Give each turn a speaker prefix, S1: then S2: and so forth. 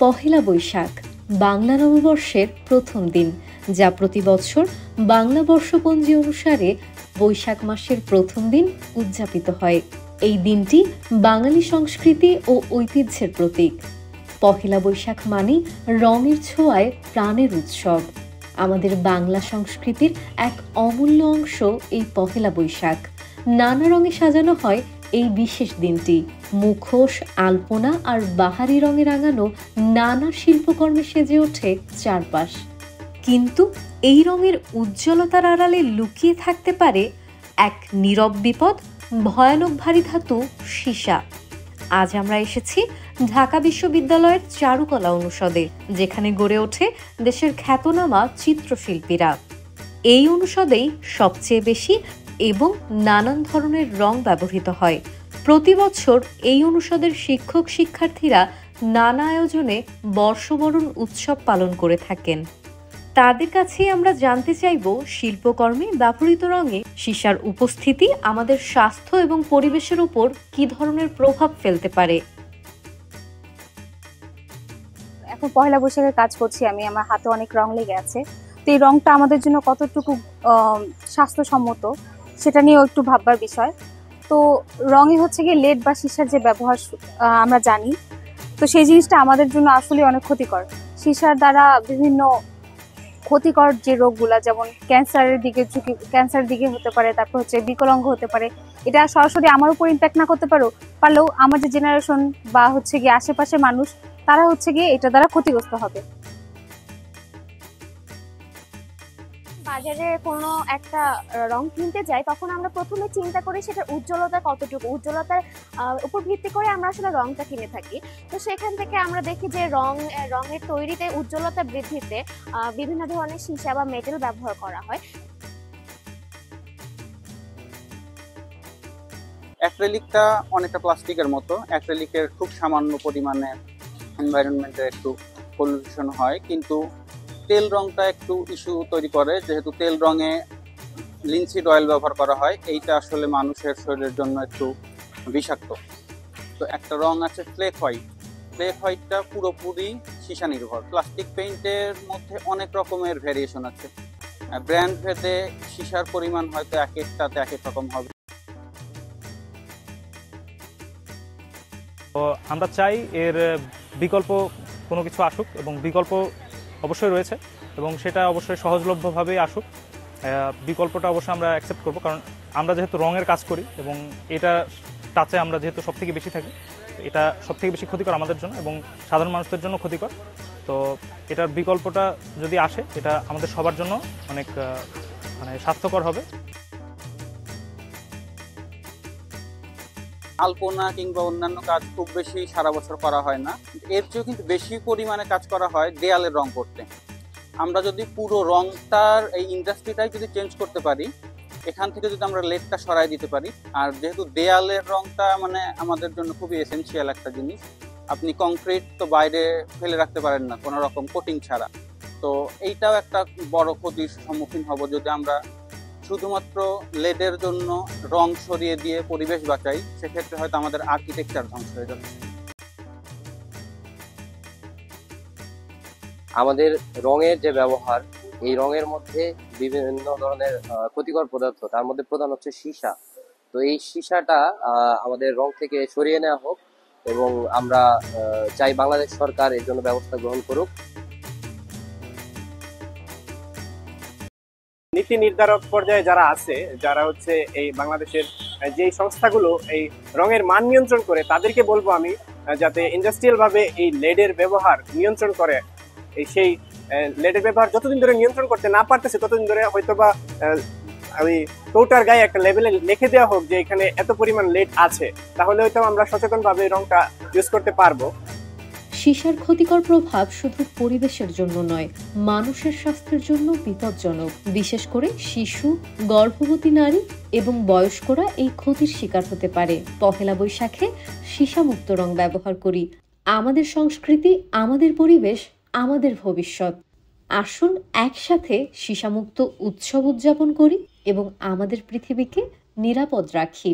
S1: পহেলা বৈশাখ বাংলা নববর্ষের প্রথম দিন, যা প্রতি বছর বাংলা বর্ষপঞ্জি অনুসারে বৈশাখ মাসের প্রথম দিন উদযাপিত হয়। এই দিনটি বাঙালি সংস্কৃতি ও ঐতিহ্যের প্রতীক। পহেলা বৈশাখ মানে রঙের ছোঁয়ায় প্রাণের উৎসব। আমাদের বাংলা সংস্কৃতির এক অমূল্য অংশ এই পহেলা বৈশাখ। নানা রঙে সাজানো হয় এই বিশেষ দিনটি। মুখোশ, আলপনা আর বাহারি রঙে রাঙানো নানা শিল্পকর্মে সেজে ওঠে চারপাশ। কিন্তু এই রঙের উজ্জ্বলতার আড়ালে লুকিয়ে থাকতে পারে এক নীরব বিপদ, ভয়ানক ভারী ধাতু সীসা। আজ আমরা এসেছি ঢাকা বিশ্ববিদ্যালয়ের চারুকলা অনুষদে, যেখানে গড়ে ওঠে দেশের খ্যাতনামা চিত্রশিল্পীরা। এই অনুষদেই সবচেয়ে বেশি এবং নানান ধরনের রং ব্যবহৃত হয়। প্রতি বছর এই অনুষদের শিক্ষক শিক্ষার্থীরা নানা আয়োজনে বর্ষবরণ উৎসব পালন করে থাকেন। তাদের কাছে আমরা জানতে চাইব, শিল্পকর্মে ব্যবহৃত রঙে সীসার উপস্থিতি আমাদের স্বাস্থ্য এবং পরিবেশের উপর কি ধরনের প্রভাব ফেলতে পারে।
S2: এখন পয়লা বৈশাখের কাজ করছি আমি, আমার হাতে অনেক রং লেগে আছে। তো এই রংটা আমাদের জন্য কতটুকু স্বাস্থ্যসম্মত সেটা নিয়েও একটু ভাববার বিষয়। তো রঙে হচ্ছে গিয়ে লেড বা সীসার যে ব্যবহার আমরা জানি, তো সেই জিনিসটা আমাদের জন্য আসলে অনেক ক্ষতিকর। সীসার দ্বারা বিভিন্ন ক্ষতিকর যে রোগগুলা, যেমন ক্যান্সারের দিকে হতে পারে, তারপর হচ্ছে বিকলাঙ্গ হতে পারে। এটা সরাসরি আমার উপর ইম্প্যাক্ট না করতে পারলেও আমার যে জেনারেশন বা হচ্ছে গিয়ে আশেপাশে মানুষ, তারা হচ্ছে গিয়ে এটা দ্বারা ক্ষতিগ্রস্ত হবে।
S3: বাজারে কোনো একটা রং কিনতে যাই, তখন আমরা প্রথমে চিন্তা করি সেটার উজ্জ্বলতা কতটুকু, উজ্জ্বলতার উপর ভিত্তি করে আমরা আসলে রংটা কিনে থাকি। তো সেখান থেকে আমরা দেখি যে রঙের তৈরিতে উজ্জ্বলতা বৃদ্ধিতে বিভিন্ন ধরনের সীসা বা মেটেল ব্যবহার করা হয়।
S4: অ্যাক্রিলিকটা অনেকটা প্লাস্টিকের মতো। অ্যাক্রিলিকের খুব সামান্য পরিমাণে এনভায়রনমেন্টে একটু পলিউশন হয়, কিন্তু তেল রংটা একটু ইস্যু তৈরি করে, যেহেতু তেল রঙে লিনসিড অয়েল ব্যবহার করা হয়। এইটা আসলে মানুষের শরীরের জন্য একটু বিষাক্ত। তো একটা রং আছে ফ্লেক হোয়াইট। ফ্লেক হোয়াইটটা পুরোপুরি সীসা নির্ভর। প্লাস্টিক পেইন্টের মধ্যে অনেক রকমের ভ্যারিয়েশন আছে। ব্র্যান্ড ভেদে সীসার পরিমাণ হয়তো এক একটাতে এক এক রকম হবে।
S5: তো আমরা চাই এর বিকল্প কোনো কিছু আসুক, এবং বিকল্প অবশ্যই রয়েছে এবং সেটা অবশ্যই সহজলভ্যভাবেই আসুক। বিকল্পটা অবশ্যই আমরা অ্যাকসেপ্ট করব, কারণ আমরা যেহেতু রঙের কাজ করি এবং এটা টাচে আমরা যেহেতু সব থেকে বেশি থাকি, এটা সব থেকে বেশি ক্ষতিকর আমাদের জন্য এবং সাধারণ মানুষদের জন্য ক্ষতিকর। তো এটার বিকল্পটা যদি আসে, এটা আমাদের সবার জন্য অনেক স্বাস্থ্যকর হবে।
S4: আলপনা কিংবা অন্যান্য কাজ খুব বেশি সারা বছর করা হয় না। এর চেয়েও কিন্তু বেশি পরিমাণে কাজ করা হয় দেয়ালের রং করতে। আমরা যদি পুরো রংটার এই ইন্ডাস্ট্রিটাই যদি চেঞ্জ করতে পারি, এখান থেকে যদি আমরা লেডটা সরাই দিতে পারি। আর যেহেতু দেয়ালের রংটা মানে আমাদের জন্য খুবই এসেনশিয়াল একটা জিনিস, আপনি কংক্রিট তো বাইরে ফেলে রাখতে পারেন না কোনো রকম কোটিং ছাড়া। তো এইটাও একটা বড় ক্ষতির সম্মুখীন হব যদি আমরা শুধুমাত্র লেডের জন্য রং সরিয়ে দিয়ে পরিবেশ বাঁচাই। সেক্ষেত্রে হয়তো আমাদের আর্কিটেকচার ধ্বংস হয়ে যাচ্ছে।
S6: আমাদের রঙের যে ব্যবহার, এই রঙের মধ্যে বিভিন্ন ধরনের ক্ষতিকর পদার্থ, তার মধ্যে প্রধান হচ্ছে সীসা। তো এই সীসাটা আমাদের রং থেকে সরিয়ে নেওয়া হোক এবং আমরা চাই বাংলাদেশ সরকার এর জন্য ব্যবস্থা গ্রহণ করুক।
S7: নীতি নির্ধারক পর্যায়ে যারা আছে, যারা হচ্ছে এই বাংলাদেশের যেই সংস্থাগুলো এই রঙের মান নিয়ন্ত্রণ করে, তাদেরকে বলবো আমি, যাতে ইন্ডাস্ট্রিয়াল ভাবে এই লেডের ব্যবহার নিয়ন্ত্রণ করে। সেই লেডের ব্যবহার যতদিন ধরে নিয়ন্ত্রণ করতে না পারতেছে, ততদিন ধরে হয়তোবা ওই কৌটার গায়ে একটা লেবেলে লিখে দেওয়া হোক যে এখানে এত পরিমাণ লেড আছে, তাহলে হয়তো আমরা সচেতন ভাবে রংটা ইউজ করতে পারবো।
S1: সীসার ক্ষতিকর প্রভাব শুধু পরিবেশের জন্য নয়, মানুষের স্বাস্থ্যের জন্য বিপজ্জনক। বিশেষ করে শিশু, গর্ভবতী নারী এবং বয়স্করা এই ক্ষতির শিকার হতে পারে। পহেলা বৈশাখে সীসামুক্ত রং ব্যবহার করি। আমাদের সংস্কৃতি, আমাদের পরিবেশ, আমাদের ভবিষ্যৎ। আসুন একসাথে সীসামুক্ত উৎসব উদযাপন করি এবং আমাদের পৃথিবীকে নিরাপদ রাখি।